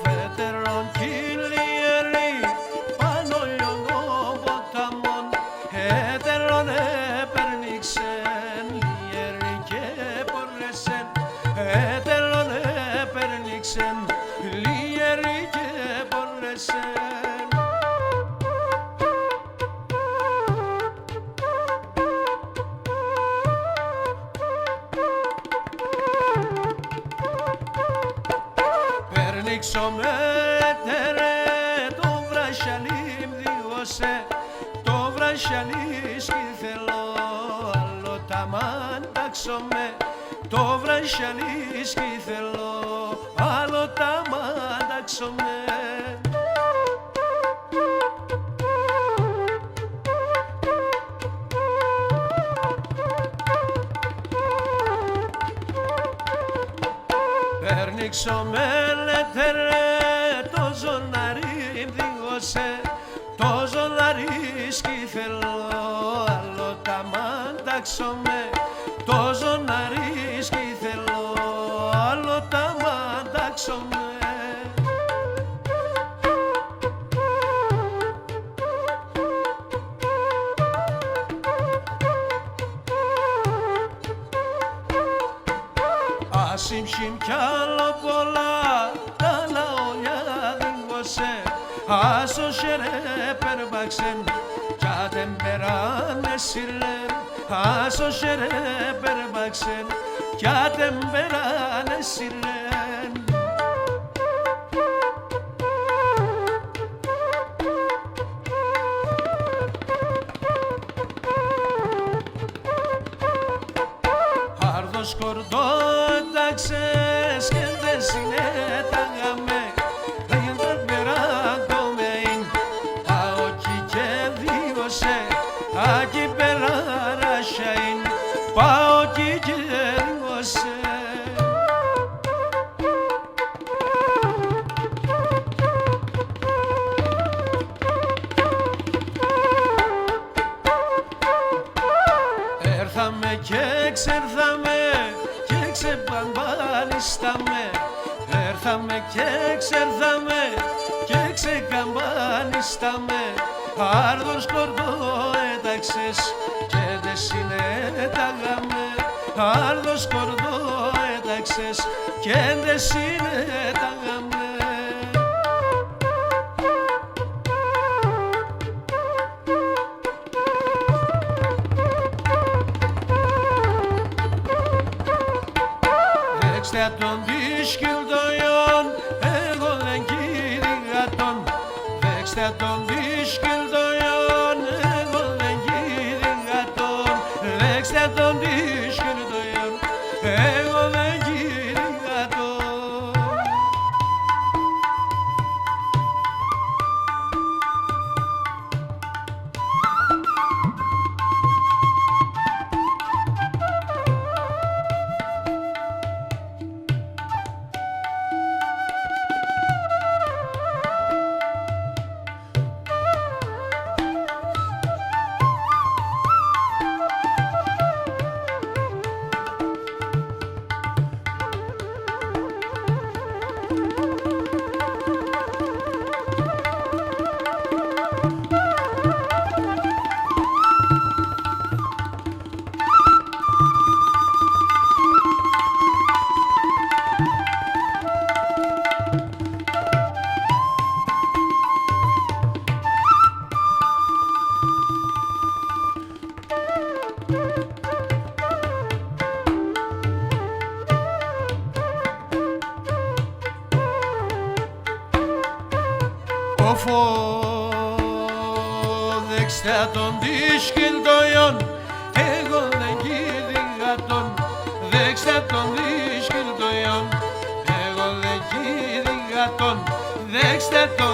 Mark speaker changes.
Speaker 1: φέτερον κυλιερή πάνω λιωνό ποταμόν έτερον έπαιρνιξεν λιερή και πορεσεν έτερον έπαιρνιξεν λιερή και πορεσεν. Περνίξομαι τερέ το βρασιαλί μδιώσε το βρασιαλί σκυθελό άλλο τα μαντάξομαι το βρασιαλί σκυθελό άλλο τα μαντάξομαι. Περνίξομαι λέτερε το ζωνάρι μδιώσε το ζωνάρι σκυθελό άλλο τα μαντάξομαι το ζωνάρι σκυθελό άλλο τα μαντάξομαι. Ασύμψιμ κι άλλο πολλά τα λαόλια δίγωσε άσο σερέ περπάξεν κι άτεν περάνε σιρλέν άσο σερέ περπάξεν κι άτεν περάνε σιρλέν. Άρδος κορδό ένταξες και δεν συνέταγαμε δεν περάτομαι πάω κι και δίωσε ακεί περάρασαι πάω κι και δίωσε. Έρθαμε και ξερθάμε και ξεπαμπάνισταμε έρθαμε και ξερθάμε και ξεκαμπάνισταμε άρδος κορδό έταξες και δε συνέταγαμε άρδος κορδό έταξες και δε συνέταγαμε. Δέξτε τον δίσκυλτοϊόν, εγώ δεν κήρυγα τον. Δέξτε τον δίσκυλτοϊόν, εγώ δεν κήρυγα τον. Δέξτε τον δίσκυλτοϊόν, εγώ δεν κήρυγα τον. Δέξτε τον δίσκυλτοϊόν, εγώ δεν κήρυγα τον. Δέξτε τον δίσκυλτοϊόν, εγώ δεν κήρυγα τον. Δέξτε τον